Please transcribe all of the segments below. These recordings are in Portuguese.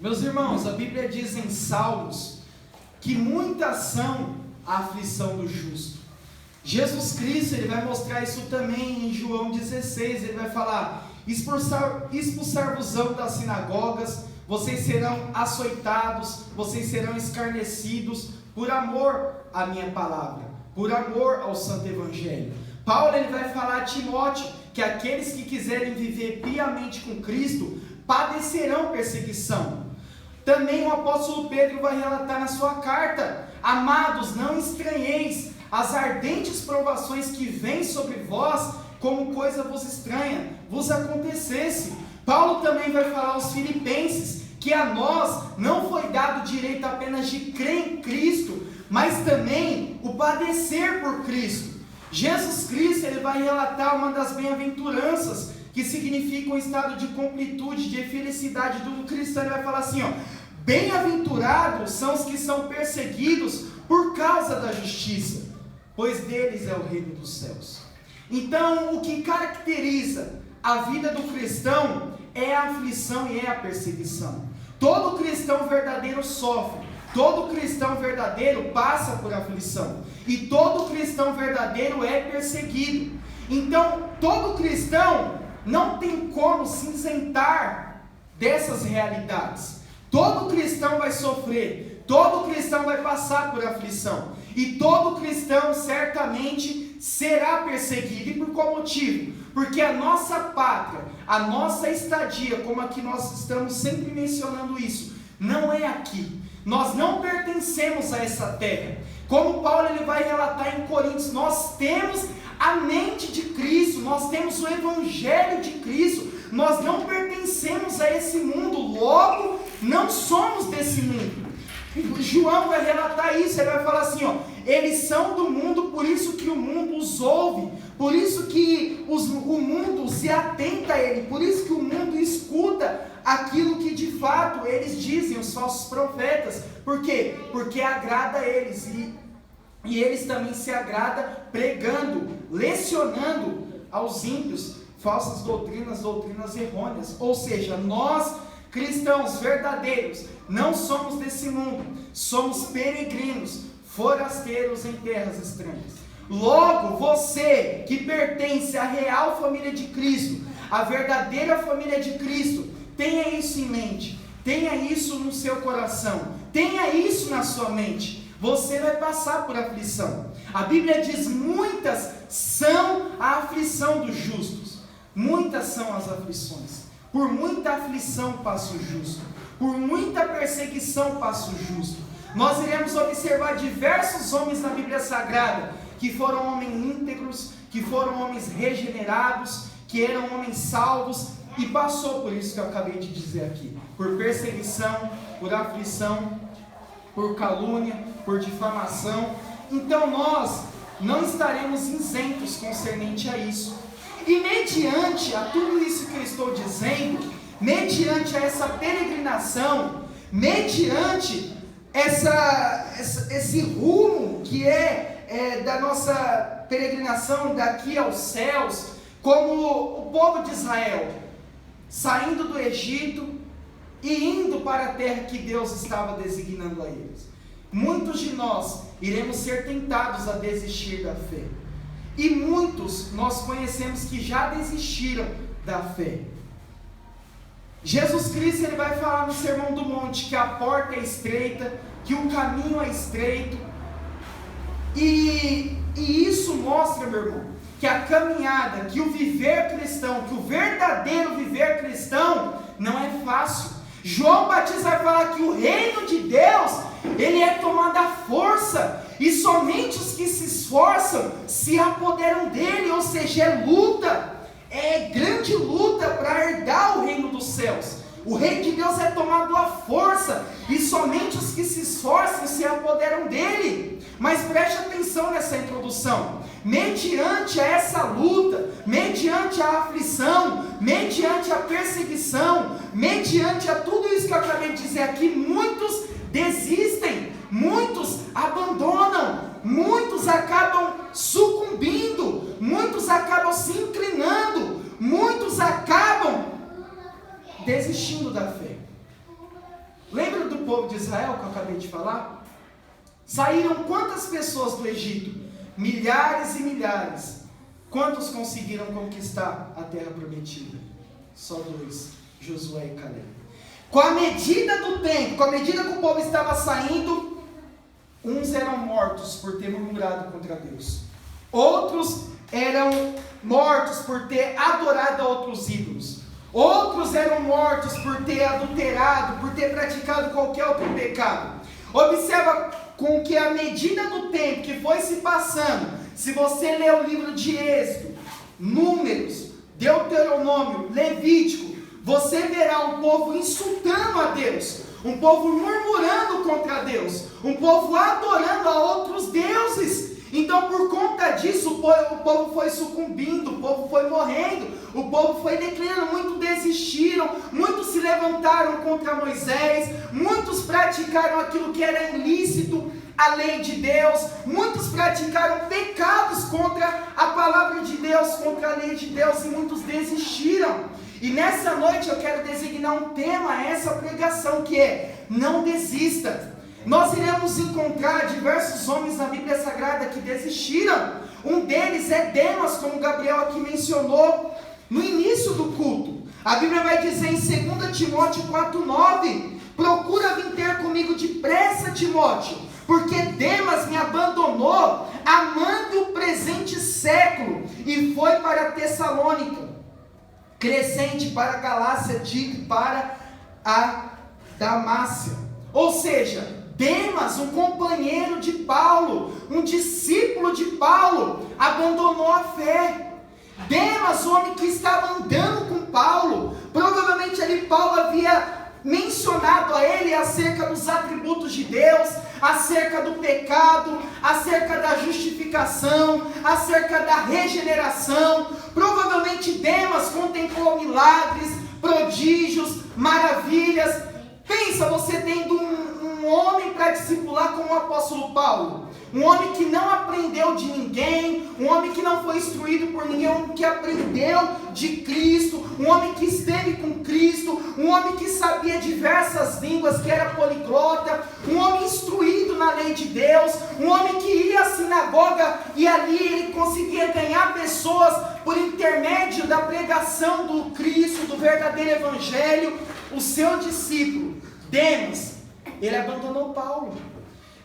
Meus irmãos, a Bíblia diz em Salmos que muitas são a aflição do justo. Jesus Cristo, ele vai mostrar isso também em João 16, ele vai falar: expulsar-vos-ão das sinagogas, vocês serão açoitados, vocês serão escarnecidos, por amor à minha palavra, por amor ao santo evangelho. Paulo, ele vai falar a Timóteo que aqueles que quiserem viver piamente com Cristo, padecerão perseguição. Também o apóstolo Pedro vai relatar na sua carta: amados, não estranheis as ardentes provações que vêm sobre vós, como coisa vos estranha, vos acontecesse. Paulo também vai falar aos filipenses que a nós não foi dado direito apenas de crer em Cristo, mas também o padecer por Cristo. Jesus Cristo, ele vai relatar uma das bem-aventuranças, que significa um estado de completude, de felicidade do cristão. Ele vai falar assim, ó: bem-aventurados são os que são perseguidos por causa da justiça, pois deles é o reino dos céus. Então, o que caracteriza a vida do cristão é a aflição e é a perseguição. Todo cristão verdadeiro sofre, todo cristão verdadeiro passa por aflição, e todo cristão verdadeiro é perseguido. Então, todo cristão não tem como se isentar dessas realidades. Todo cristão vai sofrer, todo cristão vai passar por aflição, e todo cristão certamente será perseguido. E por qual motivo? Porque a nossa pátria, a nossa estadia, como aqui nós estamos sempre mencionando isso, não é aqui. Nós não pertencemos a essa terra. Como Paulo, ele vai relatar em Coríntios, nós temos a mente de Cristo, nós temos o evangelho de Cristo, nós não pertencemos a esse mundo, logo não somos desse mundo. João vai relatar isso, ele vai falar assim, ó: eles são do mundo, por isso que o mundo os ouve, por isso que o mundo se atenta a ele, por isso que o mundo escuta aquilo que de fato eles dizem, os falsos profetas. Por quê? Porque agrada a eles, e eles também se agradam pregando, lecionando aos ímpios falsas doutrinas errôneas. Ou seja, nós cristãos verdadeiros não somos desse mundo, somos peregrinos, forasteiros em terras estranhas. Logo, você que pertence à real família de Cristo, a verdadeira família de Cristo, tenha isso em mente, tenha isso no seu coração, tenha isso na sua mente. Você vai passar por aflição. A Bíblia diz: muitas são a aflição dos justos. Muitas são as aflições. Por muita aflição passa o justo, por muita perseguição passa o justo. Nós iremos observar diversos homens na Bíblia Sagrada, que foram homens íntegros, que foram homens regenerados, que eram homens salvos, e passou por isso que eu acabei de dizer aqui, por perseguição, por aflição, por calúnia, por difamação. Então nós não estaremos isentos concernente a isso. E mediante a tudo isso que eu estou dizendo, mediante a essa peregrinação, mediante esse rumo que é da nossa peregrinação daqui aos céus, como o povo de Israel, saindo do Egito e indo para a terra que Deus estava designando a eles, muitos de nós iremos ser tentados a desistir da fé. E muitos nós conhecemos que já desistiram da fé. Jesus Cristo, ele vai falar no Sermão do Monte que a porta é estreita, que o caminho é estreito, e isso mostra, meu irmão, que a caminhada, que o viver cristão, que o verdadeiro viver cristão não é fácil. João Batista vai falar que o reino de Deus, ele é tomado à força, e somente os que se esforçam se apoderam dele. Ou seja, é luta, é grande luta para herdar o reino dos céus. O reino de Deus é tomado à força, e somente os que se esforçam se apoderam dele. Mas preste atenção nessa introdução: mediante a essa luta, mediante a aflição, mediante a perseguição, mediante a tudo isso que eu acabei de dizer aqui, muitos desistem, muitos abandonam, muitos acabam sucumbindo, muitos acabam se inclinando, muitos acabam desistindo da fé. Lembra do povo de Israel que eu acabei de falar? Saíram quantas pessoas do Egito? Milhares e milhares. Quantos conseguiram conquistar a terra prometida? Só 2, Josué e Caleb. Com a medida do tempo, com a medida que o povo estava saindo, uns eram mortos por ter murmurado contra Deus. Outros eram mortos por ter adorado a outros ídolos. Outros eram mortos por ter adulterado, por ter praticado qualquer outro pecado. Observa com que a medida do tempo que foi se passando, se você ler o livro de Êxodo, Números, Deuteronômio, Levítico, você verá um povo insultando a Deus, um povo murmurando contra Deus, um povo adorando a outros deuses. Então, por conta disso, o povo foi sucumbindo, o povo foi morrendo, o povo foi declinando, muitos desistiram, muitos se levantaram contra Moisés, muitos praticaram aquilo que era ilícito, a lei de Deus, muitos praticaram pecados contra a palavra de Deus, contra a lei de Deus, e muitos desistiram. E nessa noite eu quero designar um tema a essa pregação, que é: não desista. Nós iremos encontrar diversos homens na Bíblia Sagrada que desistiram. Um deles é Demas, como Gabriel aqui mencionou no início do culto. A Bíblia vai dizer em 2 Timóteo 4,9: procura vir ter comigo depressa, Timóteo, porque Demas me abandonou, amando o presente século, e foi para Tessalônica, Crescente para a Galácia, Tito para a Damácia. Ou seja, Demas, um companheiro de Paulo, um discípulo de Paulo, abandonou a fé. Demas, o homem que estava andando com Paulo, provavelmente ali Paulo havia mencionado a ele acerca dos atributos de Deus, acerca do pecado, acerca da justificação, acerca da regeneração. Provavelmente Demas contemplou milagres, prodígios, maravilhas. Pensa, você tendo um homem para discipular como o apóstolo Paulo, um homem que não aprendeu de ninguém, um homem que não foi instruído por ninguém, um homem que aprendeu de Cristo, um homem que esteve com Cristo, um homem que sabia diversas línguas, que era poliglota, um homem instruído na lei de Deus, um homem que ia à sinagoga e ali ele conseguia ganhar pessoas por intermédio da pregação do Cristo, do verdadeiro evangelho. O seu discípulo, Demas, ele abandonou Paulo.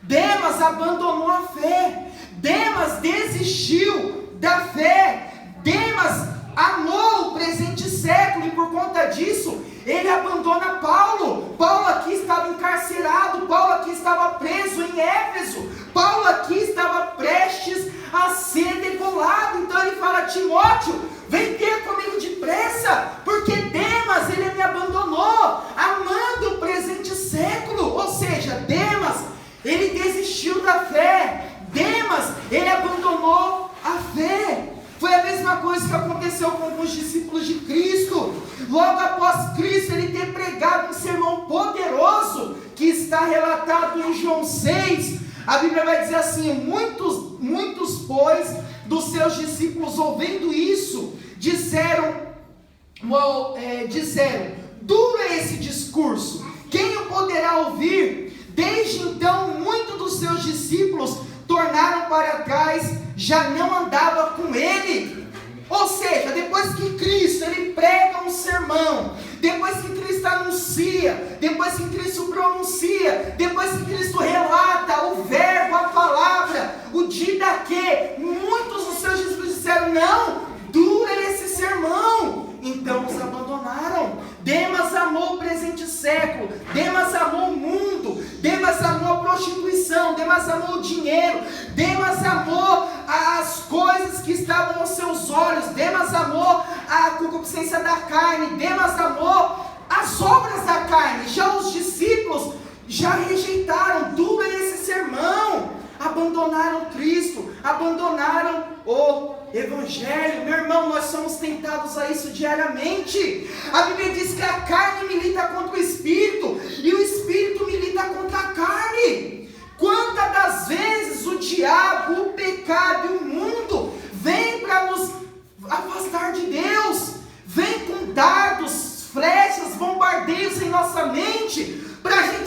Demas abandonou a fé. Demas desistiu da fé. Demas amou o presente século e por conta disso ele abandona Paulo. Paulo aqui estava encarcerado, Paulo aqui estava preso em Éfeso, Paulo aqui estava prestes a ser degolado. Então ele fala: Timóteo, vem ter comigo depressa, porque Demas, ele me abandonou, amando o presente século. Ou seja, Demas, ele desistiu da fé. Demas, ele abandonou a fé. Foi a mesma coisa que aconteceu com os discípulos de Cristo. Logo após Cristo ele ter pregado um sermão poderoso, que está relatado em João 6, a Bíblia vai dizer assim: muitos pois dos seus discípulos, ouvindo isso, disseram, duro é esse discurso, quem o poderá ouvir? Desde então, muitos dos seus discípulos tornaram para trás, já não andava com ele. Ou seja, depois que Cristo ele prega um sermão, depois que Cristo anuncia, depois que Cristo pronuncia, depois que Cristo relata o verbo, a palavra, o didaquê, muitos dos seus discípulos disseram: não, dura esse sermão. Então os abandonaram. Demas amou o presente século, Demas amou o mundo, Demas amou a prostituição, Demas amou o dinheiro, Demas amou as coisas que estavam aos seus olhos, Demas amou a concupiscência da carne, Demas amou as obras da carne. Já os discípulos já rejeitaram, duro é esse sermão, abandonaram Cristo, abandonaram o Evangelho. Meu irmão, nós somos tentados a isso diariamente. A Bíblia diz que a carne milita contra o Espírito e o Espírito milita contra a carne. Quantas das vezes o diabo, o pecado e o mundo vem para nos afastar de Deus, vem com dardos, flechas, bombardeios em nossa mente, para a gente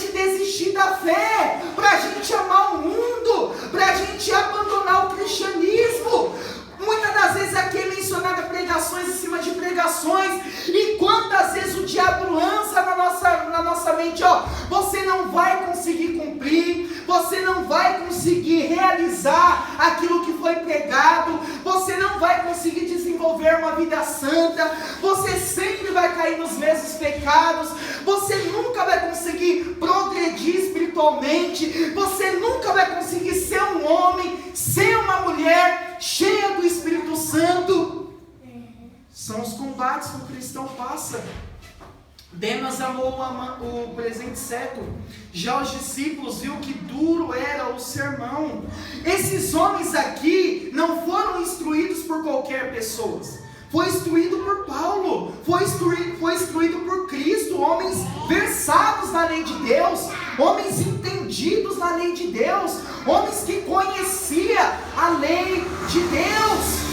desenvolver uma vida santa, você sempre vai cair nos mesmos pecados, você nunca vai conseguir progredir espiritualmente, você nunca vai conseguir ser um homem, ser uma mulher cheia do Espírito Santo. São os combates que o cristão passa. Demas amou o presente século, já os discípulos viu que duro era o sermão. Esses homens aqui não foram instruídos por qualquer pessoa, foi instruído por Paulo, foi instruído por Cristo, homens versados na lei de Deus, homens entendidos na lei de Deus, homens que conheciam a lei de Deus.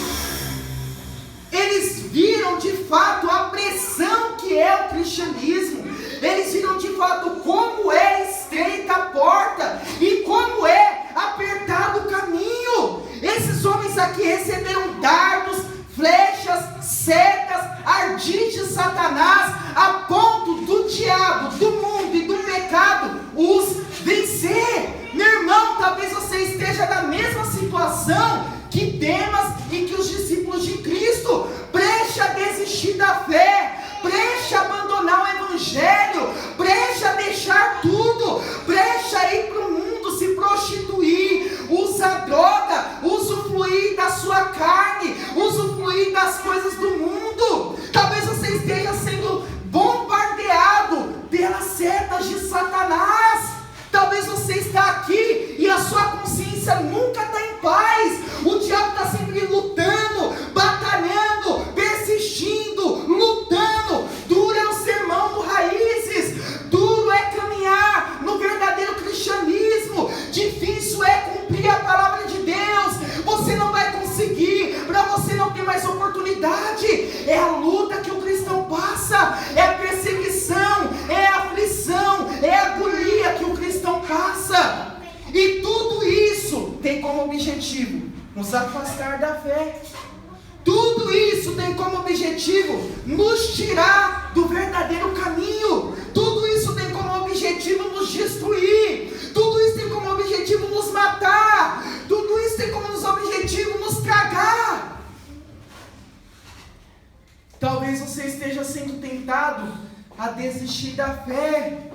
Eles viram de fato a pressão que é o cristianismo, eles viram de fato como é estreita a porta e como é apertado o caminho. Esses homens aqui receberam dardos, flechas, setas, ardis de Satanás, a ponto do diabo, do mundo e do pecado os vencer. Meu irmão, talvez você esteja na mesma situação que Demas e que os discípulos de Cristo. Preste a desistir da fé, preste a abandonar o evangelho, preste a deixar tudo, preste a ir para o mundo, se prostituir, usar droga, usufruir da sua carne, usufruir das coisas do mundo. Talvez você esteja sendo bombardeado pelas setas de Satanás. Talvez você está aqui e a sua consciência nunca está em paz. O diabo está sempre lutando, batalhando, persistindo, lutando. Duro é o sermão no Raízes, duro é caminhar no verdadeiro cristianismo, difícil é cumprir a palavra de Deus. Você não vai conseguir, para você não ter mais oportunidade. É a luta que o cristão passa, é a perseguição, é a aflição, é a agonia que o cristão passa. E tudo isso tem como objetivo nos afastar da fé. Tudo isso tem como objetivo nos tirar do verdadeiro caminho. Tudo isso tem como objetivo nos destruir. Tudo isso tem como objetivo nos matar. Tudo isso tem como objetivo nos tragar. Talvez você esteja sendo tentado a desistir da fé.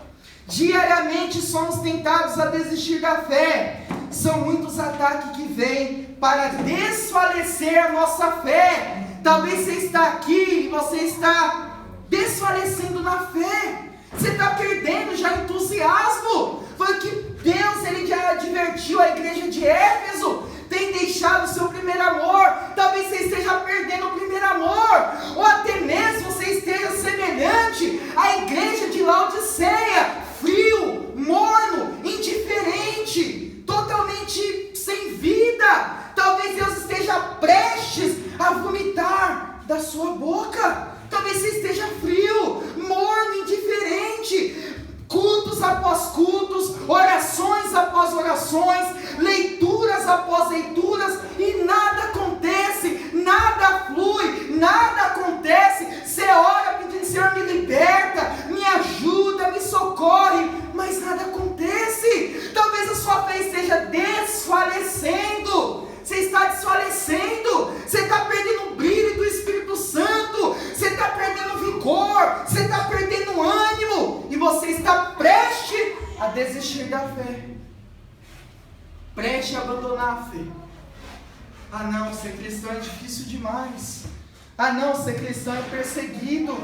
Diariamente somos tentados a desistir da fé. São muitos ataques que vêm para desfalecer a nossa fé. Talvez você está aqui e você está desfalecendo na fé. Você está perdendo já entusiasmo. Foi que Deus ele já advertiu a igreja de Éfeso. Tem deixado o seu primeiro amor. Talvez você esteja perdendo o primeiro amor. Ou até mesmo você esteja semelhante à igreja de Laodiceia. Frio, morno, indiferente, totalmente sem vida. Talvez Deus esteja prestes a vomitar da sua boca. Talvez você esteja frio, morno, indiferente. Cultos após cultos, orações após orações, leituras após leituras, e nada acontece, nada flui, nada acontece. Você ora pedindo: Senhor, me liberta, me ajuda, me socorre, mas nada acontece. Talvez a sua fé esteja desfalecendo. Você está desfalecendo, você está perdendo o brilho do Espírito Santo, você está perdendo vigor, você está perdendo ânimo, e você está prestes a desistir da fé, prestes a abandonar a fé. Ah não, ser cristão é difícil demais. Ah não, ser cristão é perseguido.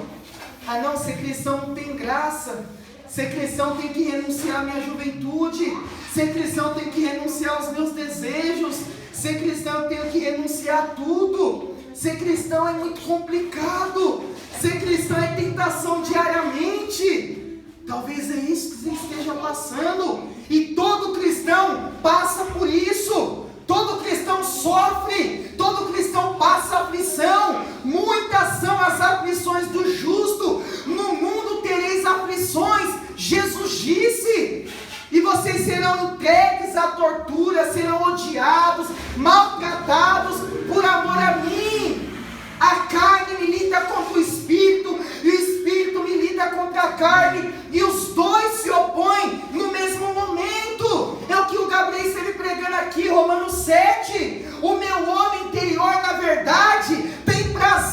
Ah não, ser cristão não tem graça. Ser cristão tem que renunciar à minha juventude. Ser cristão tem que renunciar aos meus desejos. Ser cristão eu tenho que renunciar a tudo. Ser cristão é muito complicado. Ser cristão é tentação diariamente. Talvez é isso que você esteja passando. E todo cristão passa por isso. Todo cristão sofre. Todo cristão passa aflição. Muitas são as aflições do justo. No mundo tereis aflições, Jesus disse. E vocês serão entregues à tortura, serão odiados, maltratados por amor a mim. A carne milita contra o Espírito, e o Espírito milita contra a carne, e os dois se opõem no mesmo momento. É o que o Gabriel esteve pregando aqui, Romanos 7. O meu homem interior, na verdade, tem prazer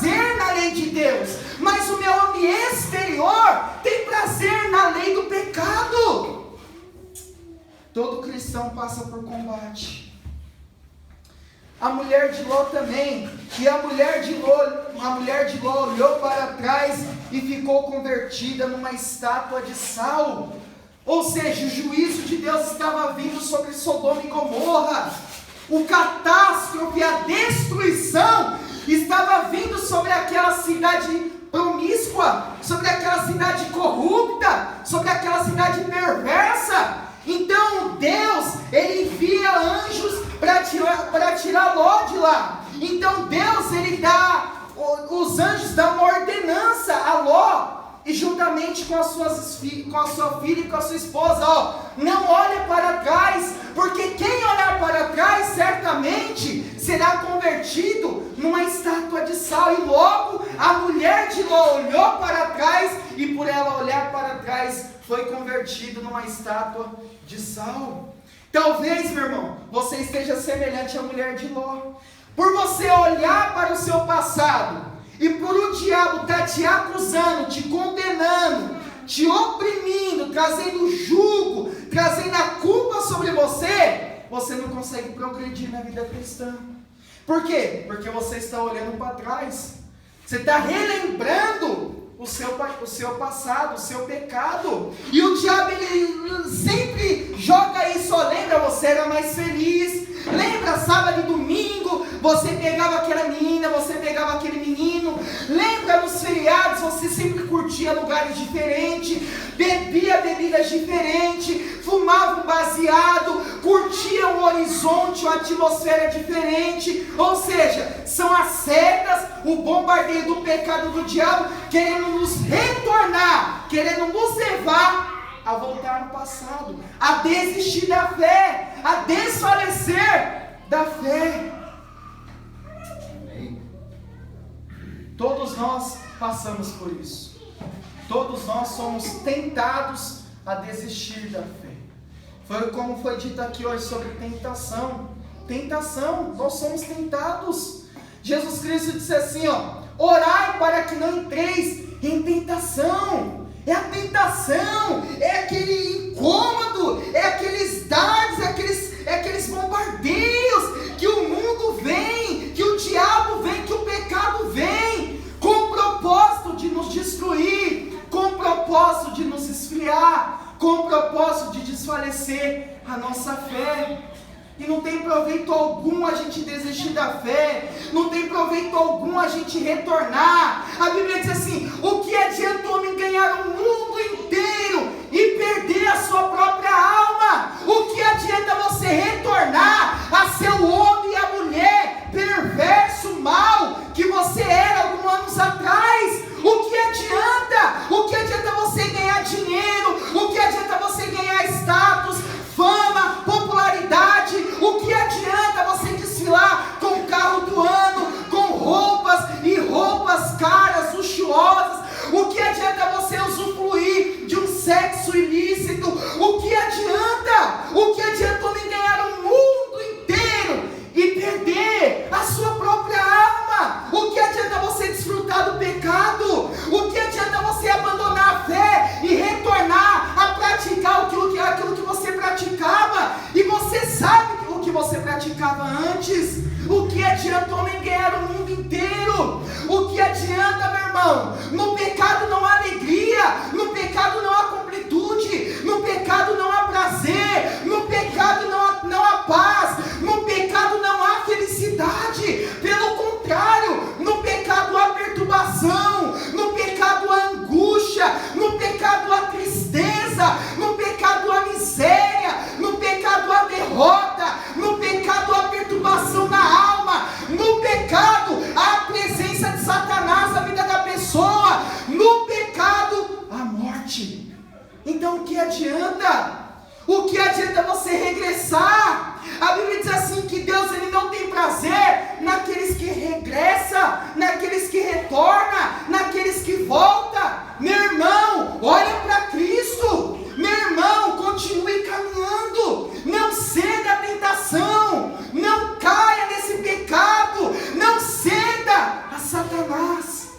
cristão passa por combate. A mulher de Ló também. E a mulher de Ló olhou para trás e ficou convertida numa estátua de sal. Ou seja, o juízo de Deus estava vindo sobre Sodoma e Gomorra. O catástrofe, a destruição estava vindo sobre aquela cidade promíscua, sobre aquela cidade corrupta, sobre aquela cidade perversa. Então Deus, Ele envia anjos para tirar Ló de lá. Então Deus, os anjos dão uma ordenança a Ló, e juntamente com a sua filha e com a sua esposa, não olhe para trás, porque quem olhar para trás certamente será convertido numa estátua de sal. E logo a mulher de Ló olhou para trás, e por ela olhar para trás foi convertido numa estátua de sal. Talvez, meu irmão, você esteja semelhante à mulher de Ló. Por você olhar para o seu passado e por o diabo estar te acusando, te condenando, te oprimindo, trazendo jugo, trazendo a culpa sobre você, você não consegue progredir na vida cristã. Por quê? Porque você está olhando para trás. Você está relembrando o seu passado, o seu pecado. E o diabo, ele sempre joga isso. Lembra, você era mais feliz. Lembra, sábado e domingo, você pegava aquela menina, você pegava aquele menino. Lembra, nos feriados, você sempre curtia lugares diferentes, bebia bebidas diferentes, fumava um baseado, curtia um horizonte, uma atmosfera diferente. Ou seja, são as setas, o bombardeio do pecado do diabo, querendo nos retornar, querendo nos levar a voltar no passado, a desistir da fé, a desfalecer da fé. Amém. Todos nós passamos por isso. Todos nós somos tentados a desistir da fé. Foi como foi dito aqui hoje sobre tentação. Tentação, nós somos tentados. Jesus Cristo disse assim, orai para que não entreis em tentação. É a tentação, é aquele incômodo, é aqueles dardos, é aqueles bombardeios que o mundo vem, que o diabo vem, que o pecado vem, com o propósito de nos destruir, com o propósito de nos esfriar, com o propósito de desfalecer a nossa fé. E não tem proveito algum a gente desistir da fé, não tem proveito algum a gente retornar. A Bíblia diz assim, o que adianta o homem ganhar o mundo inteiro e perder a sua própria alma? O que adianta você retornar a ser o homem e a mulher perverso, mal, que você era alguns anos atrás? O que adianta? O que adianta você ganhar dinheiro? O que adianta você ganhar status, fama, popularidade? O que adianta você desfilar com o carro do ano, com roupas caras, luxuosas? O que adianta você usufruir de um sexo ilícito? O que adianta? O que adianta homem ganhar o mundo inteiro e perder a sua própria alma? O que adianta você desfrutar do pecado? O que adianta você abandonar a fé e retornar a praticar aquilo que você praticava? E você sabe o que você praticava antes. O que adianta o homem ganhar o mundo inteiro? O que adianta, meu irmão? No pecado não há alegria, no pecado não há completude, no pecado não há prazer, no pecado não há paz, no pecado não há felicidade. Pelo contrário, no pecado há perturbação, no pecado há angústia, no pecado há tristeza, no pecado há miséria, no pecado há derrota, no pecado há perturbação na alma, no pecado há a presença de Satanás na vida da pessoa, no pecado há morte. Então o que adianta? O que adianta você regressar? A Bíblia diz assim que Deus, ele não tem prazer naqueles que regressam, naqueles que retornam, naqueles que voltam. Meu irmão, olha para Cristo. Meu irmão, continue caminhando. Não ceda à tentação. Não caia nesse pecado. Não ceda a Satanás.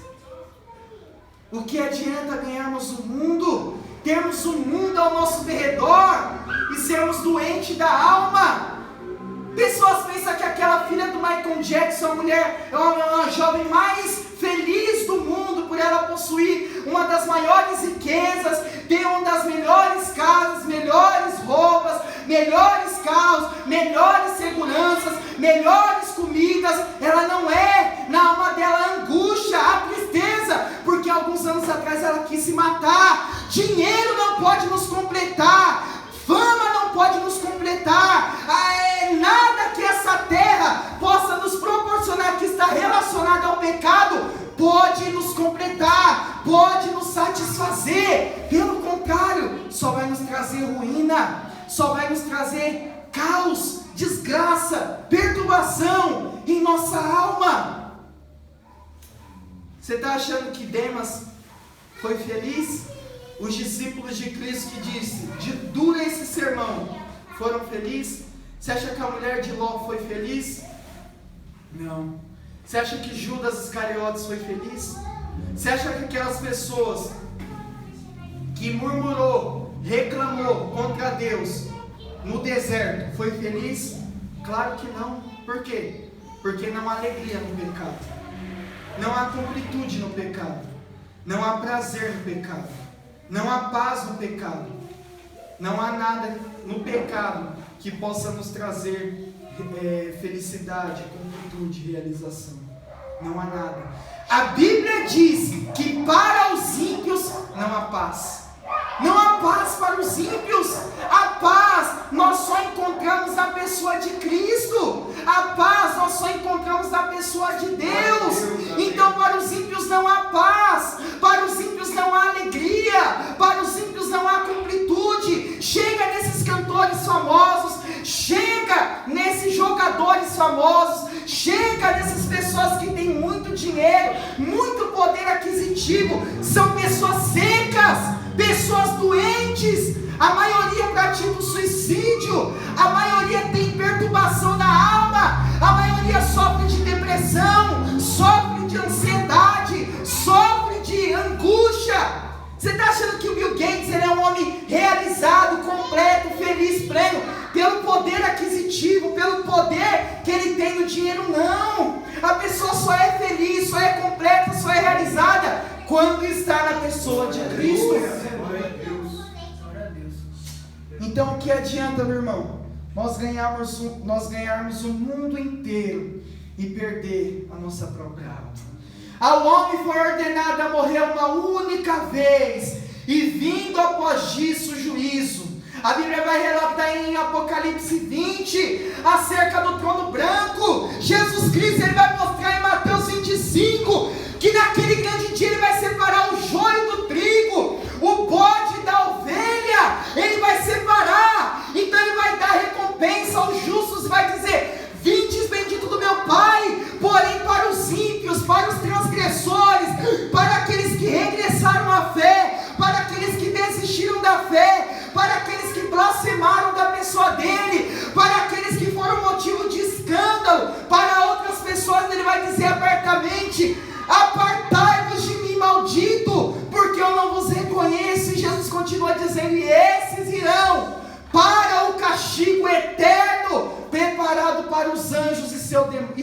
O que adianta ganharmos o mundo? Termos o mundo ao nosso derredor e sermos doentes da alma. Pessoas pensam que aquela filha do Michael Jackson, a mulher, é uma jovem mais feliz do mundo, por ela possuir uma das maiores riquezas, ter uma das melhores casas, melhores roupas, melhores carros, melhores seguranças, melhores comidas. Ela não é, na alma dela, a angústia, a tristeza, porque alguns anos atrás ela quis se matar. Dinheiro não pode nos completar, fama não pode nos completar, nada que essa terra possa nos proporcionar que está relacionado ao pecado pode nos completar, pode nos satisfazer. Pelo contrário, só vai nos trazer ruína, só vai nos trazer caos, desgraça, perturbação em nossa alma. Você está achando que Demas foi feliz? Os discípulos de Cristo que disse, dura esse sermão, foram felizes? Você acha que a mulher de Ló foi feliz? Não. Você acha que Judas Iscariotes foi feliz? Você acha que aquelas pessoas que murmurou, reclamou contra Deus no deserto foi feliz? Claro que não. Por quê? Porque não há alegria no pecado, não há completude no pecado, não há prazer no pecado, não há paz no pecado, não há nada no pecado que possa nos trazer felicidade, completude, realização. Não há nada. A Bíblia diz que para os ímpios não há paz. Não há paz para os ímpios. A paz nós só encontramos na pessoa de Cristo. A paz nós só encontramos na pessoa de Deus. Então para os ímpios não há paz, para os ímpios não há alegria, para os ímpios não há completude. Chega nesses cantores famosos, chega nesses jogadores famosos, chega nessas pessoas que têm muito dinheiro, muito poder aquisitivo. São pessoas secas, pessoas doentes. A maioria pratica o suicídio, a maioria tem perturbação na alma, a maioria sofre de depressão, sofre de ansiedade, sofre de angústia. Você está achando que o Bill Gates ele é um homem realizado, completo, feliz, pleno, pelo poder aquisitivo, pelo poder que ele tem no dinheiro? Não. A pessoa só é feliz, só é completa, só é realizada quando está na pessoa de Cristo. Então o que adianta, meu irmão, nós ganharmos o mundo inteiro e perder a nossa própria alma? Ao homem foi ordenado a morrer uma única vez, e vindo após disso o juízo. A Bíblia vai relatar em Apocalipse 20 acerca do trono branco. Jesus Cristo ele vai mostrar em Mateus 25 que naquele grande dia ele vai separar o joio do trigo, o bode da ovelha, ele vai separar. Então ele vai dar recompensa aos justos, vai dizer: vindes bendito do meu Pai. Porém para os ímpios, para os transgressores, para aqueles que regressaram à fé, para aqueles que desistiram da fé, para aqueles que blasfemaram da pessoa dele, para aqueles que foram motivo de escândalo, para outras pessoas ele vai dizer abertamente: apartai-vos de mim, maldito, porque eu não vos reconheço. E Jesus continua dizendo: e esses irão para o castigo eterno, preparado para os anjos e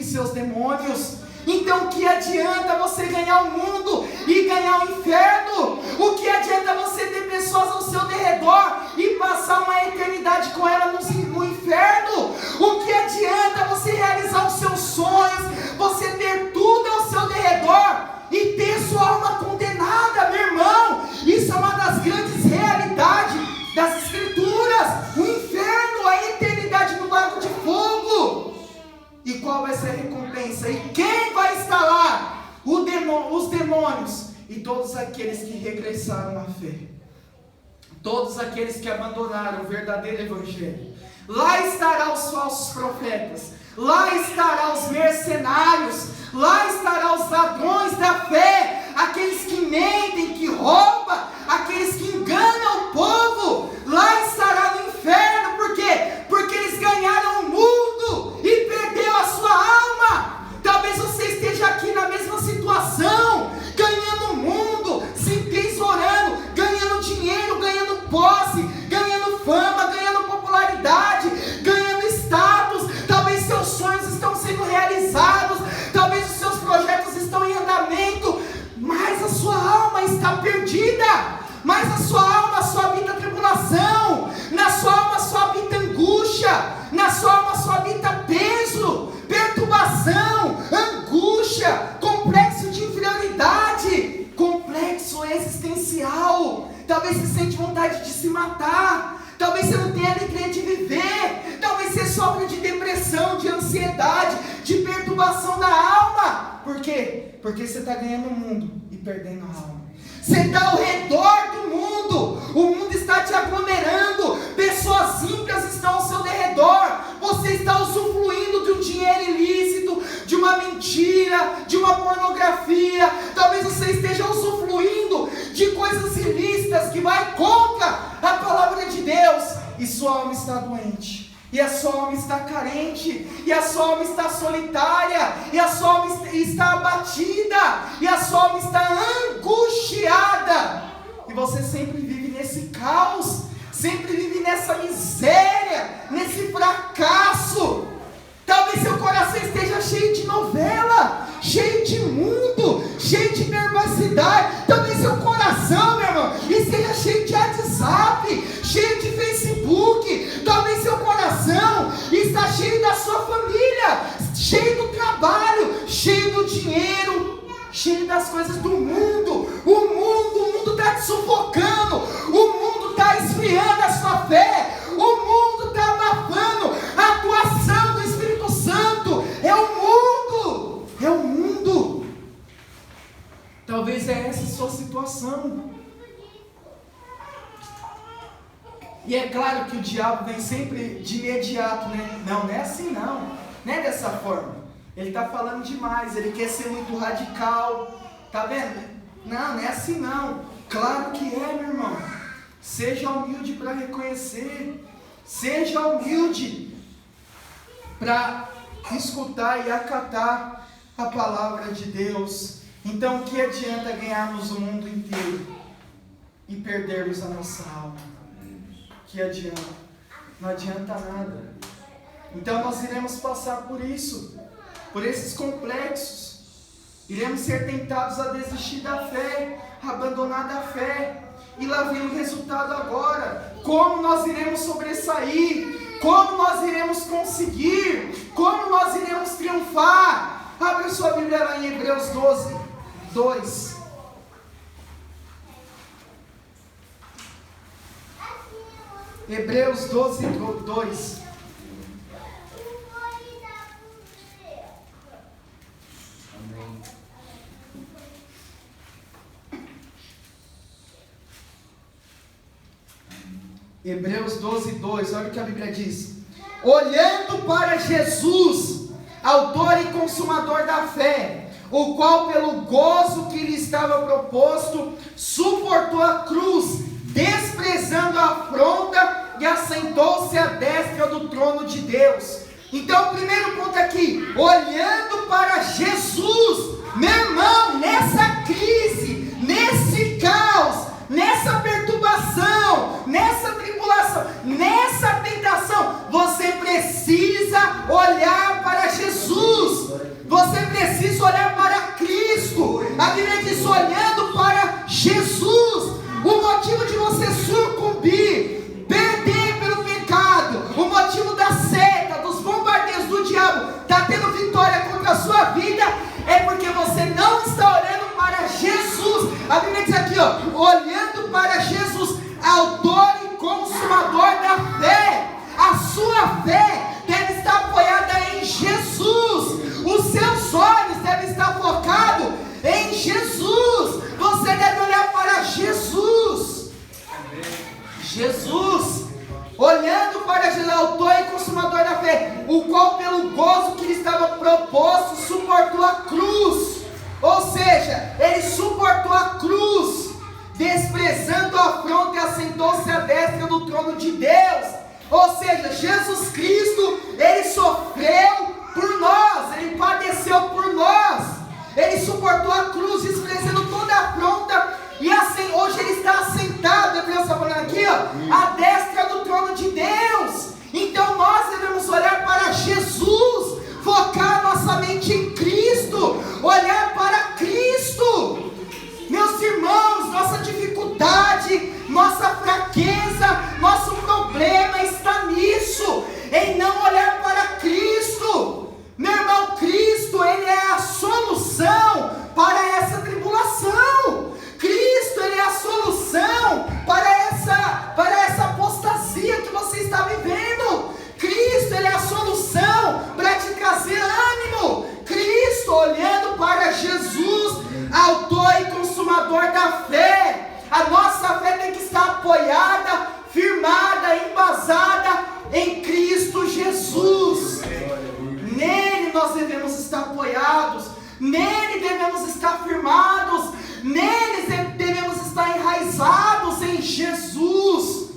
seus demônios. Então o que adianta você ganhar o mundo e ganhar o inferno? O que adianta você ter pessoas ao seu derredor e passar uma eternidade com elas no inferno? O que adianta você realizar os seus sonhos, você ter tudo ao seu derredor e ter sua alma condenada, meu irmão? Isso é uma das grandes realidades das Escrituras. O inferno, a eternidade no lago de fogo. E qual vai ser a recompensa? E quem vai estar lá? Os demônios e todos aqueles que regressaram à fé, todos aqueles que abandonaram o verdadeiro evangelho. Lá estará os falsos profetas, lá estará os mercenários, lá estará os ladrões da fé, aqueles que mentem, que roubam, aqueles que enganam o povo. Lá estará no inferno. Por quê? Porque eles ganharam o mundo e perdeu a sua alma. Talvez você esteja aqui na mesma situação, ganhando o mundo, se tesourando, ganhando dinheiro, ganhando posse, ganhando fama, ganhando popularidade, talvez você sente vontade de se matar, talvez você não tenha alegria de viver, talvez você sofra de depressão, de ansiedade, de perturbação da alma. Por quê? Porque você está ganhando o mundo e perdendo a alma. Você está ao redor do mundo, o mundo está te aglomerando, pessoas ímpias estão ao seu derredor, você está usufruindo de um dinheiro ilícito, de uma mentira, de uma pornografia, talvez você esteja usufruindo de coisas ilícitas que vai contra a palavra de Deus, e sua alma está doente, e a sua alma está carente, e a sua alma está solitária, e a sua alma está abatida, e a sua alma está angustiada, e você sempre vive nesse caos, sempre vive nessa miséria, nesse fracasso. Talvez seu coração esteja cheio de novela, cheio de mundo, cheio de perversidade. Talvez seu coração, meu irmão, esteja cheio de WhatsApp, cheio de Facebook. Talvez seu coração está cheio da sua família, cheio do trabalho, cheio do dinheiro, cheio das coisas do mundo. O mundo está te sufocando, o mundo está esfriando a sua fé, o mundo está abafando a atuação do Espírito Santo. É o mundo. Talvez é essa a sua situação. E é claro que o diabo vem sempre de imediato, né? Não é assim não é dessa forma. Ele está falando demais, ele quer ser muito radical, tá vendo? Não é assim não. Claro que é, meu irmão. Seja humilde para reconhecer, seja humilde para escutar e acatar a palavra de Deus. Então, o que adianta ganharmos o mundo inteiro e perdermos a nossa alma? Que adianta? Não adianta nada. Então nós iremos passar por isso, por esses complexos. Iremos ser tentados a desistir da fé, a abandonar da fé. E lá vem o resultado agora. Como nós iremos sobressair? Como nós iremos conseguir? Como nós iremos triunfar? Abre sua Bíblia lá em Hebreus 12, 2. Hebreus 12, 2. Hebreus 12, 2, olha o que a Bíblia diz: olhando para Jesus, autor e consumador da fé, o qual pelo gozo que lhe estava proposto, suportou a cruz, desprezando a afronta, e assentou-se à destra do trono de Deus. Então o primeiro ponto aqui, olhando para Jesus. Meu irmão, nessa crise, nesse caos, nessa perturbação, nessa tribulação, nessa tentação, você precisa olhar para Jesus, você precisa olhar para Cristo. A Bíblia diz: olhando para Jesus. O motivo de você sucumbir, perder pelo pecado, o motivo da seta, dos bombardeios do diabo, está tendo vitória contra a sua vida, é porque você não está olhando para Jesus. A Bíblia diz aqui, olhando para Jesus, autor e consumador da fé. A sua fé deve estar apoiada em Jesus. Os seus olhos devem estar focados em Jesus. Você deve olhar para Jesus. Jesus, olhando para Jesus, autor e consumador da fé, o qual pelo gozo que lhe estava proposto, suportou a cruz. Ou seja, ele suportou a cruz, desprezando a afronta, e assentou-se à destra do trono de Deus. Ou seja, Jesus Cristo, ele sofreu por nós, ele padeceu por nós, ele suportou a cruz, desprezando toda a afronta, e assim, hoje ele está assentado, a criança falando aqui, à destra do trono de Deus. Então nós devemos olhar para Jesus, focar nossa mente em Cristo, olhar para Cristo. Meus irmãos, nossa dificuldade, nossa fraqueza, nosso problema está nisso, em não olhar para Cristo. Meu irmão, Cristo, ele é a solução para essa tribulação. Cristo, ele é a solução estar firmados, neles devemos estar enraizados em Jesus.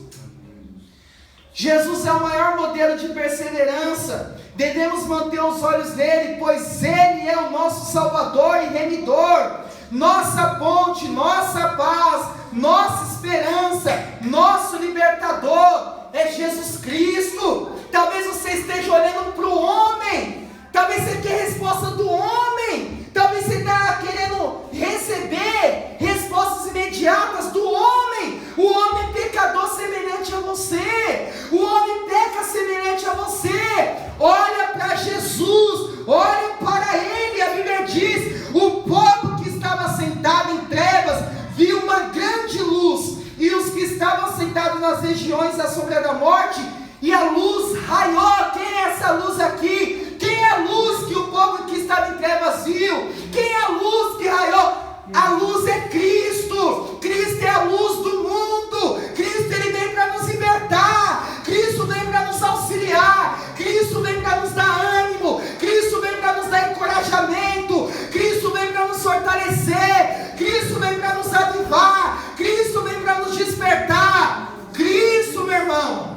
Jesus é o maior modelo de perseverança. Devemos manter os olhos nele, pois ele é o nosso Salvador e Remidor, nossa ponte, nossa paz, nossa esperança, nosso libertador é Jesus Cristo. Talvez você esteja olhando para o homem, talvez você quer a resposta do homem, talvez você está querendo receber respostas imediatas do homem. O homem é pecador semelhante a você, o homem peca semelhante a você. Olha para Jesus, olha para ele. A Bíblia diz: o povo que estava sentado em trevas viu uma grande luz, e os que estavam sentados nas regiões da sombra da morte, e a luz raiou. Quem é essa luz aqui? Quem é a luz que o povo que estava em trevas viu? Quem é a luz que raiou? A luz é Cristo. Cristo é a luz do mundo. Cristo, ele vem para nos libertar. Cristo vem para nos auxiliar. Cristo vem para nos dar ânimo. Cristo vem para nos dar encorajamento. Cristo vem para nos fortalecer. Cristo vem para nos avivar. Cristo vem para nos despertar. Cristo, meu irmão.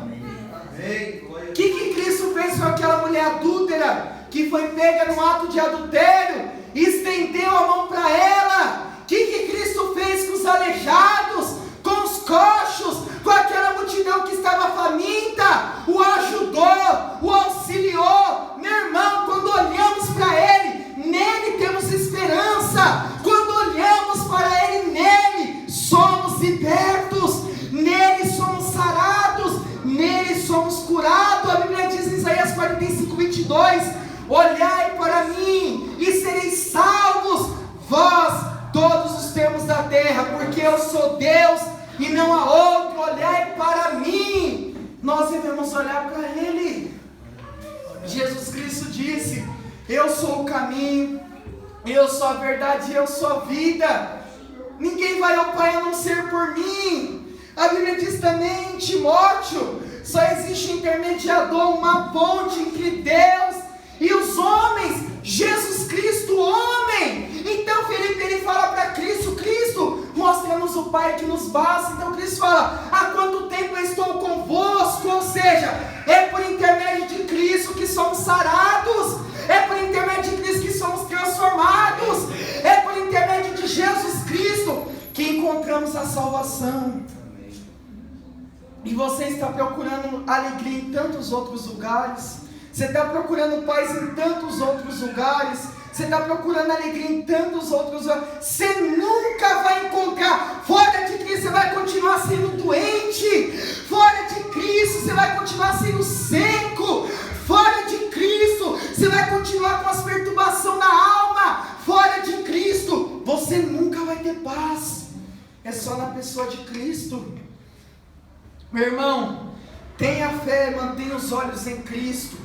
O que Cristo fez com aquela mulher adúltera que foi pega no ato de adultério? Estendeu a mão para ela. O que Cristo fez com os aleijados, com os coxos, com aquela multidão que estava faminta? O ajudou, o auxiliou. Meu irmão, quando olhamos para ele, nele temos esperança. Quando olhamos para ele, nele somos libertos, nele somos sarados, nele somos curados. A Bíblia diz em Isaías 45, 22: olhai para mim e sereis salvos, vós todos os termos da terra, porque eu sou Deus e não há outro. Olhai para mim. Nós devemos olhar para ele. Jesus Cristo disse: eu sou o caminho, eu sou a verdade e eu sou a vida. Ninguém vai ao Pai a não ser por mim. A Bíblia diz também em Timóteo: só existe um intermediador, uma ponte entre Deus e os homens, Jesus Cristo, homem. Então Felipe, ele fala para Cristo: Cristo, mostra-nos o Pai que nos basta. Então Cristo fala: há quanto tempo eu estou convosco? Ou seja, é por intermédio de Cristo que somos sarados, é por intermédio de Cristo que somos transformados, é por intermédio de Jesus Cristo que encontramos a salvação. E você está procurando alegria em tantos outros lugares, você está procurando paz em tantos outros lugares, você está procurando alegria em tantos outros lugares. Você nunca vai encontrar. Fora de Cristo você vai continuar sendo doente, fora de Cristo você vai continuar sendo seco, fora de Cristo você vai continuar com as perturbações na alma. Fora de Cristo você nunca vai ter paz. É só na pessoa de Cristo. Meu irmão, tenha fé, mantenha os olhos em Cristo,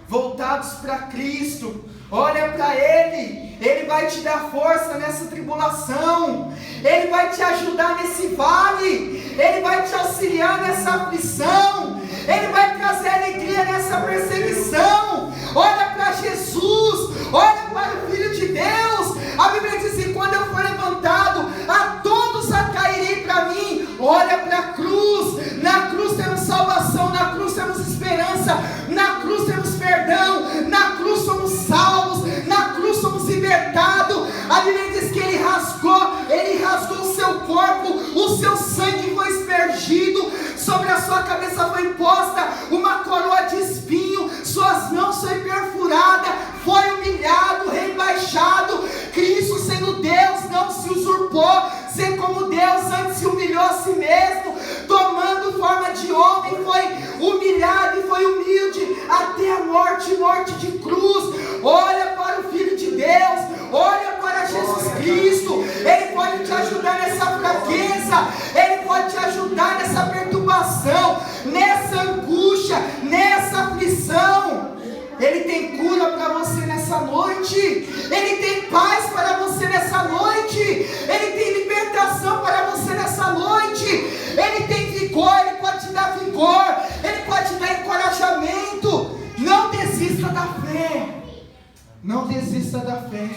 voltados para Cristo. Olha para Ele, Ele vai te dar força nessa tribulação, Ele vai te ajudar nesse vale, Ele vai te auxiliar nessa aflição, Ele vai trazer alegria nessa perseguição. Olha para Jesus, olha para o Filho de Deus. A Bíblia diz que quando eu for levantado, a todos atrairei para mim. Olha para a cruz. Na cruz temos salvação, na cruz temos esperança, na cruz temos perdão, na cruz somos salvos, na cruz somos libertados. A Bíblia diz que Ele rasgou o seu corpo, o seu sangue foi aspergido, sobre a sua cabeça foi posta uma coroa de espinho, suas mãos foi perfurada, foi humilhado, rebaixado. Cristo, sendo Deus, não se usurpou, ser como Deus, antes se humilhou a si mesmo, tomando forma de homem, foi humilhado e foi humilde até a morte, morte de cruz. Olha para o Filho de Deus, olha para Jesus Cristo. Ele pode te ajudar nessa fraqueza, Ele pode te ajudar nessa perturbação, nessa angústia, nessa aflição. Ele tem cura para você nessa noite, Ele tem paz para você nessa noite, Ele tem libertação para você nessa noite, Ele tem vigor, Ele pode te dar vigor, Ele pode te dar encorajamento. Não desista da fé, não desista da fé.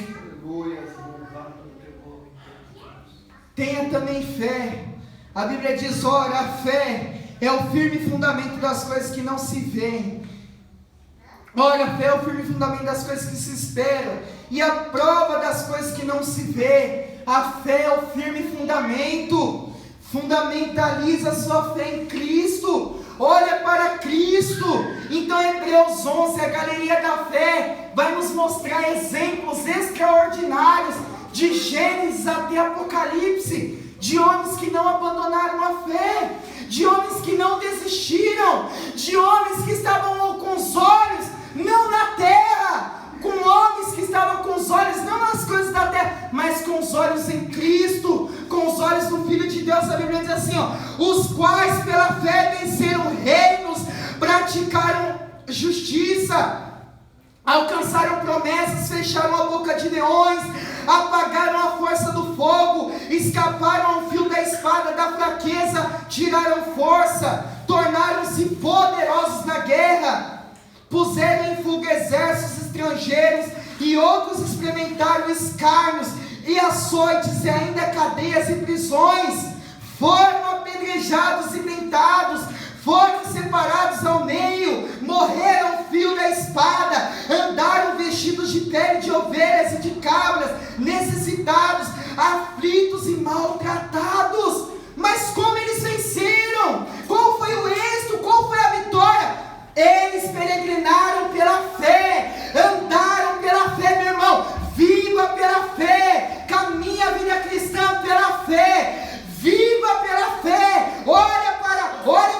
tenha também fé. A Bíblia diz, ora, a fé é o firme fundamento das coisas que não se veem. Ora, a fé é o firme fundamento das coisas que se esperam, e a prova das coisas que não se vê. A fé é o firme fundamento. Fundamentaliza a sua fé em Cristo. Olha para Cristo. Então Hebreus 11, a galeria da fé, vai nos mostrar exemplos extraordinários, de Gênesis até Apocalipse, de homens que não abandonaram a fé, de homens que não desistiram, de homens que estavam com os olhos não na terra, com homens que estavam com os olhos não nas coisas da terra, mas com os olhos em Cristo, com os olhos do Filho de Deus. A Bíblia diz assim, os quais pela fé venceram reinos, praticaram justiça, alcançaram promessas, fecharam a boca de leões, apagaram a força do fogo, escaparam ao fio da espada, da fraqueza tiraram força, tornaram-se poderosos na guerra, puseram em fuga exércitos estrangeiros, e outros experimentaram escárnios e açoites, e ainda cadeias e prisões, foram apedrejados e tentados, foram separados ao meio, morreram ao fio da espada, andaram vestidos de pele de ovelhas e de cabras, necessitados, aflitos e maltratados. Mas como eles venceram? Qual foi o êxito? Qual foi a vitória? Eles peregrinaram pela fé, andaram pela fé, meu irmão. Viva pela fé, caminha a vida cristã pela fé, viva pela fé. Olha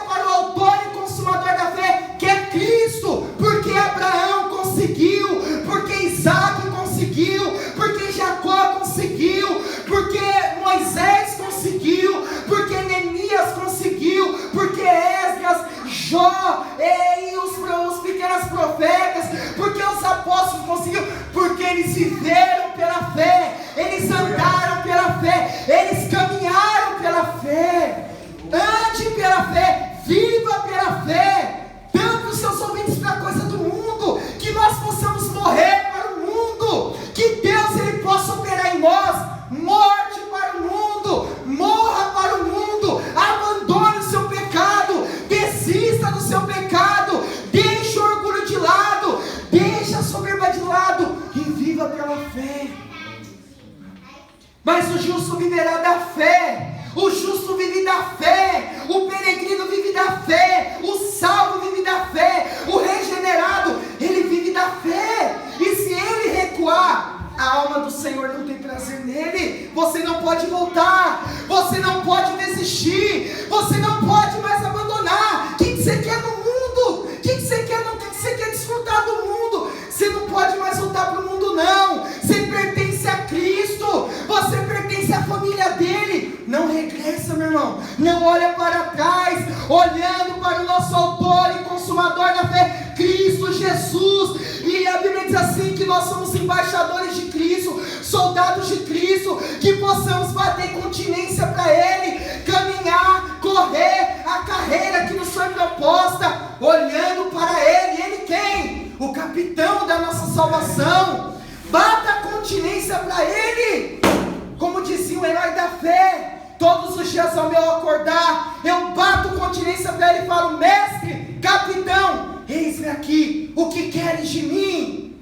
para o autor e consumador da fé, que é Cristo. Porque Abraão conseguiu, porque Isaac conseguiu, porque Jacó conseguiu, porque Moisés conseguiu, porque Neemias conseguiu, porque Esdras, Jó e os pequenos profetas, porque os apóstolos conseguiram, porque eles viveram pela fé, eles andaram pela fé, eles caminharam pela fé. Ande pela fé, viva pela fé. Tampe os seus ouvidos para a coisa do mundo, que nós possamos morrer para o mundo, que Deus ele possa operar em nós morte para o mundo, morra para o mundo, abandone o seu pecado, desista do seu pecado, deixe o orgulho de lado, deixe a soberba de lado e viva pela fé. Mas o justo viverá da fé. O justo vive da fé, o peregrino vive da fé, o salvo vive da fé, o regenerado, ele vive da fé. E se ele recuar, a alma do Senhor não tem prazer nele. Você não pode voltar, você não pode desistir, você não pode mais abandonar. O que você quer no mundo? O que você quer? O que você quer desfrutar do mundo? Você não pode mais voltar para o mundo, não. Você pertence a Cristo, você pertence à família dele. Não regressa, meu irmão, não olha para trás, olhando para o nosso autor e consumador da fé, Cristo Jesus. E a Bíblia diz assim, que nós somos embaixadores de Cristo, soldados de Cristo, que possamos bater continência para ele, caminhar, correr a carreira que nos foi proposta, olhando para ele. Ele quem? O capitão da nossa salvação. Bata continência para ele, como dizia o herói da fé. Todos os dias ao meu acordar, eu bato continência para ele e falo: mestre, capitão, eis-me aqui, o que queres de mim?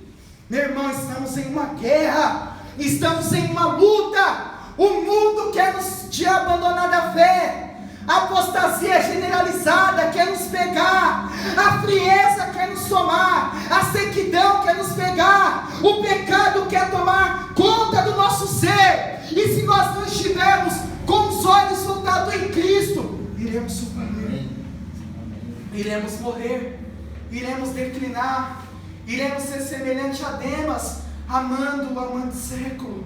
Meu irmão, estamos em uma guerra, estamos em uma luta. O mundo quer nos abandonar da fé, a apostasia generalizada quer nos pegar, a frieza quer nos tomar, a sequidão quer nos pegar, o pecado quer tomar conta do nosso ser. E se nós não estivermos com os olhos voltados em Cristo, iremos sucumbir, iremos morrer, iremos declinar, iremos ser semelhante a Demas, amando o amante século.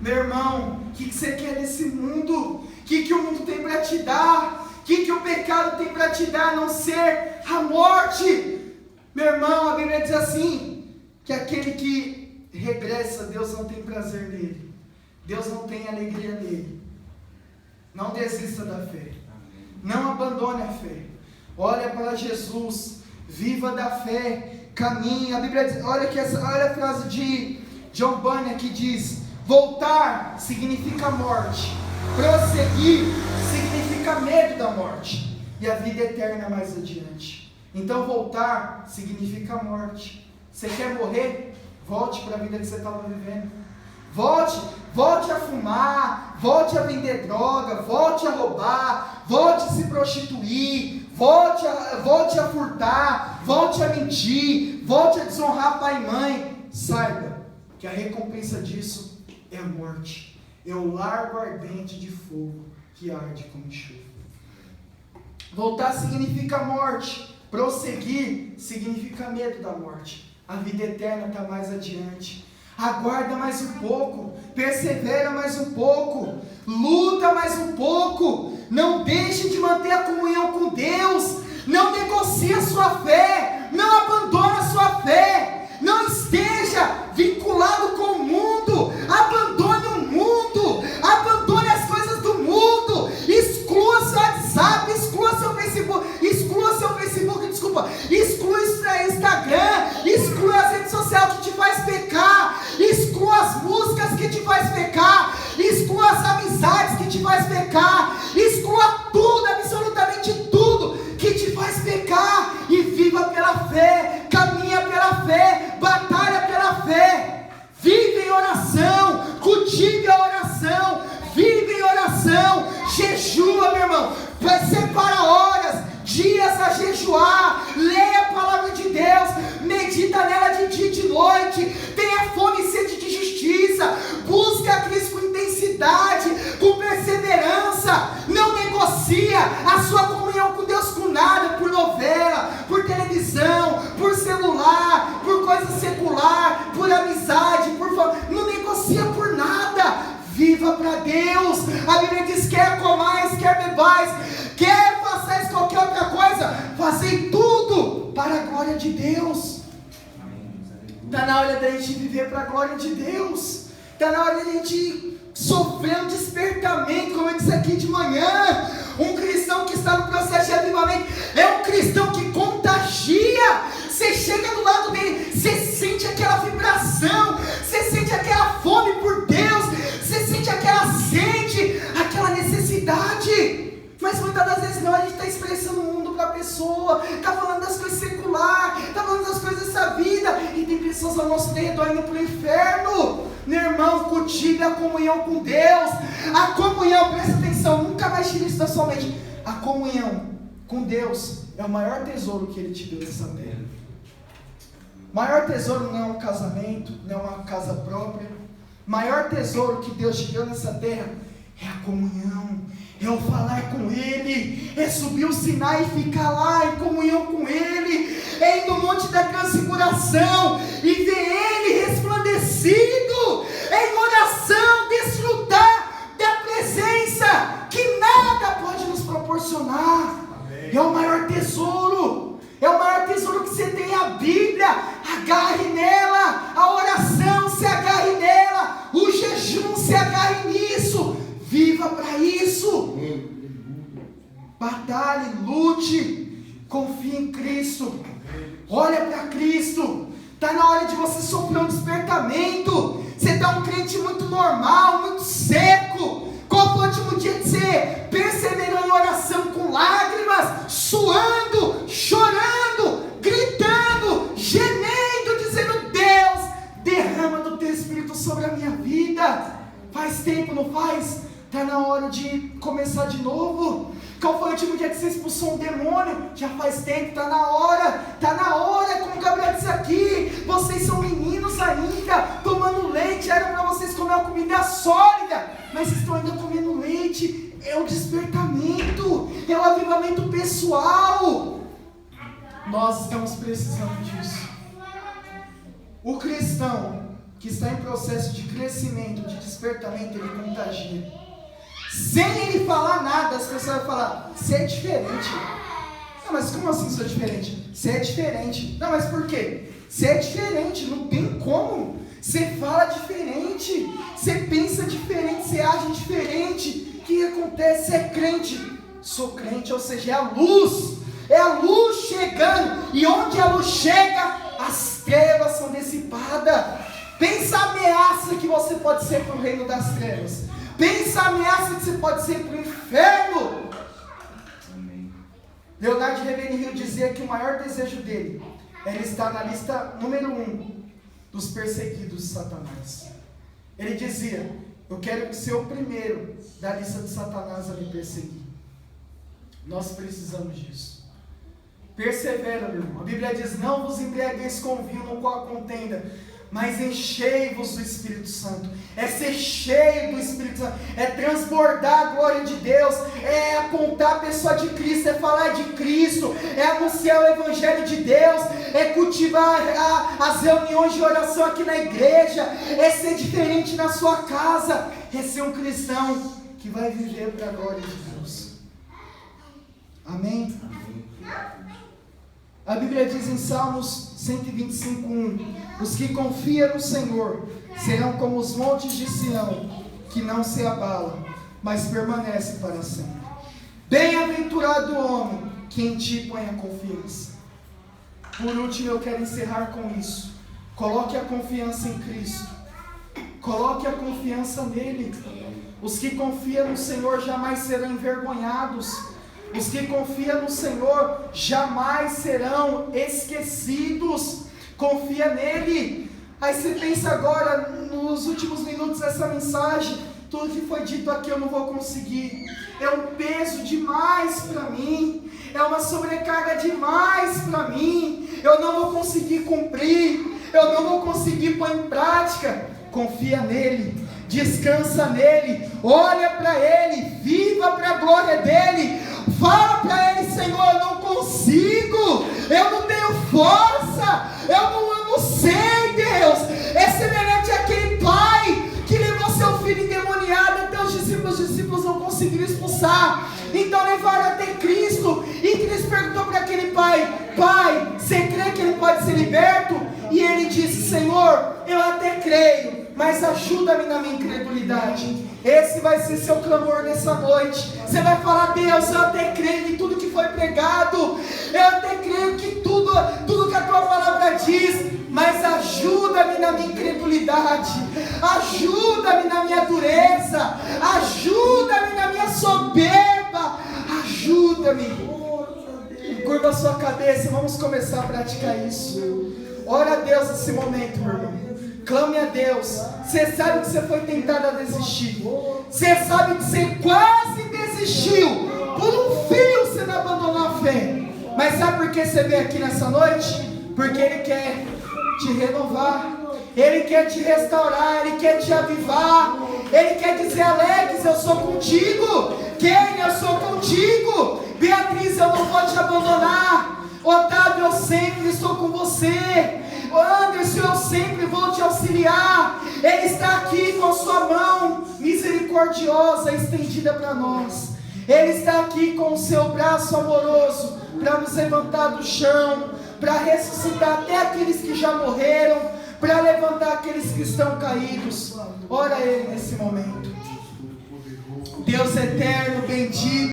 Meu irmão, o que você quer desse mundo? O que o mundo tem para te dar? O que o pecado tem para te dar, a não ser a morte? Meu irmão, a Bíblia diz assim, que aquele que regressa, Deus não tem prazer nele, Deus não tem alegria nele. Não desista da fé, não abandone a fé, olha para Jesus, viva da fé, caminhe. A Bíblia diz, olha a frase de John Bunyan que diz: voltar significa morte, Prosseguir significa medo da morte. E a vida eterna mais adiante. Então voltar significa morte. Você quer morrer? Volte para a vida que você estava vivendo. Volte a fumar, volte a vender droga, volte a roubar, volte a se prostituir, volte a furtar, volte a mentir, volte a desonrar pai e mãe. Saiba que a recompensa disso é a morte. É o largo ardente de fogo que arde como enxofre. Voltar significa morte. Prosseguir significa medo da morte. A vida eterna está mais adiante. Aguarda mais um pouco, persevera mais um pouco, luta mais um pouco, não deixe de manter a comunhão com Deus, não negocie a sua fé, não abandone a sua fé, não esteja vinculado com o mundo, abandone o mundo, abandone as coisas do mundo, exclua seu WhatsApp, exclua seu Facebook, exclua o Instagram, exclua as redes sociais que te faz pecar, exclua as músicas que te faz pecar, exclua as amizades que te faz pecar, exclua tudo, absolutamente tudo que te faz pecar, e viva pela fé, caminha pela fé, batalha pela fé, vive em oração, cultive a oração, vive em oração, jejua, meu irmão, separa horas, dias a jejuar, leia a palavra de Deus, medita nela de dia e de noite, tenha fome e sede de justiça, busca a Cristo com intensidade, com perseverança, não negocia a sua comunhão com Deus com nada, por novela, por televisão, por celular, por coisa secular, por amizade, não negocia por nada, viva para Deus. A Bíblia diz: quer comais, quer bebais, quer façais qualquer outra coisa, fazei tudo para a glória de Deus. Está na hora da gente viver para a glória de Deus. Está na hora da gente sofrer um despertamento, como eu disse aqui de manhã. Um cristão que está no processo de avivamento é um cristão que contagia. Você chega do lado dele, você sente aquela vibração, você sente aquela fome por Deus, você sente aquela sede, aquela necessidade. Mas muitas das vezes não, a gente está expressando o mundo para a pessoa, está falando das coisas seculares, está falando das coisas dessa vida, e tem pessoas ao nosso redor indo para o inferno. Meu irmão, cultive a comunhão com Deus. A comunhão, presta atenção, nunca mais tire isso da sua mente. A comunhão com Deus é o maior tesouro que Ele te deu nessa terra. O maior tesouro não é um casamento, não é uma casa própria. O maior tesouro que Deus te deu nessa terra é a comunhão, é o falar com Ele, é subir o Sinai e ficar lá em comunhão com Ele, é ir no Monte da Transfiguração e ver Ele resplandecido, é em oração desfrutar da presença que nada pode nos proporcionar. Amém. É o maior tesouro, é o maior tesouro que você tem, a Bíblia. Agarre nela, a oração, se agarre nela, o jejum, se agarre nisso. Viva para isso. Batalhe, lute, confie em Cristo. Olha para Cristo. Está na hora de você sofrer um despertamento. Você está um crente muito normal, muito seco. Qual foi o último dia que você perseverou em oração com lágrimas, suando, chorando, gritando, gemendo, dizendo: Deus, derrama do teu Espírito sobre a minha vida? Faz tempo, não faz? Está na hora de começar de novo. Qual foi o último dia que você expulsou um demônio? Já faz tempo, está na hora, como o Gabriel disse aqui, vocês são meninos ainda, tomando leite, era para vocês comer uma comida sólida, mas vocês estão ainda comendo leite. É o despertamento, é o avivamento pessoal. Nós estamos precisando disso. O cristão que está em processo de crescimento, de despertamento, ele contagia. Sem ele falar nada, as pessoas vão falar: você é diferente. Não, mas como assim sou diferente? Você é diferente. Não, mas por quê? Você é diferente, não tem como. Você fala diferente, você pensa diferente, você age diferente. O que acontece? Você é crente. Sou crente, ou seja, é a luz. É a luz chegando. E onde a luz chega, as trevas são dissipadas. Pensa a ameaça que você pode ser para o reino das trevas. pensa a ameaça que você pode ser para o inferno. Amém. Leonardo Ravenhill dizia que o maior desejo dele era estar na lista número 1 dos perseguidos de Satanás. Ele dizia: eu quero ser o primeiro da lista de Satanás a me perseguir. Nós precisamos disso. Persevera, meu irmão. A Bíblia diz: não vos embriagueis com vinho, no qual há contenda, mas enchei-vos do Espírito Santo. É ser cheio do Espírito Santo, é transbordar a glória de Deus, é apontar a pessoa de Cristo, é falar de Cristo, é anunciar o Evangelho de Deus, é cultivar as reuniões de oração aqui na igreja, é ser diferente na sua casa, é ser um cristão que vai viver para a glória de Deus. Amém? A Bíblia diz em Salmos 125:1: os que confiam no Senhor serão como os montes de Sião, que não se abalam, mas permanecem para sempre. Bem-aventurado o homem que em ti põe a confiança. Por último, eu quero encerrar com isso. Coloque a confiança em Cristo. Coloque a confiança nele. Os que confiam no Senhor jamais serão envergonhados. Os que confiam no Senhor jamais serão esquecidos. Confia nele. Aí você pensa agora, nos últimos minutos dessa mensagem, tudo que foi dito aqui eu não vou conseguir. É um peso demais para mim. É uma sobrecarga demais para mim. Eu não vou conseguir cumprir. Eu não vou conseguir pôr em prática. Confia nele. Descansa nele. Olha para ele. Viva para a glória dele. Fala para ele: Senhor, eu não consigo, eu não tenho força, eu não sei, Deus. É semelhante àquele pai que levou seu filho endemoniado até os discípulos não conseguiram expulsar. Então levaram até Cristo, e Cristo perguntou para aquele pai: pai, você crê que ele pode ser liberto? E ele disse: Senhor, eu até creio, mas ajuda-me na minha incredulidade. Esse vai ser seu clamor nessa noite. Você vai falar: Deus, eu até creio em tudo que foi pregado, eu até creio que tudo que a tua palavra diz, mas ajuda-me na minha incredulidade, ajuda-me na minha dureza, ajuda-me na minha soberba, ajuda-me. Curva a sua cabeça, vamos começar a praticar isso. Ora a Deus nesse momento, meu irmão. Clame a Deus. Você sabe que você foi tentado a desistir. Você sabe que você quase desistiu. Por um fio você não abandonou a fé. Mas sabe por que você veio aqui nessa noite? Porque Ele quer te renovar. Ele quer te restaurar. Ele quer te avivar. Ele quer dizer: Alex, eu sou contigo. Kenny, eu sou contigo. Beatriz, eu não vou te abandonar. Otávio, eu sempre estou com você. Anderson, eu sempre vou te auxiliar. Ele está aqui com a sua mão misericordiosa estendida para nós. Ele está aqui com o seu braço amoroso para nos levantar do chão, para ressuscitar até aqueles que já morreram, para levantar aqueles que estão caídos. Ora Ele nesse momento. Deus eterno, bendito.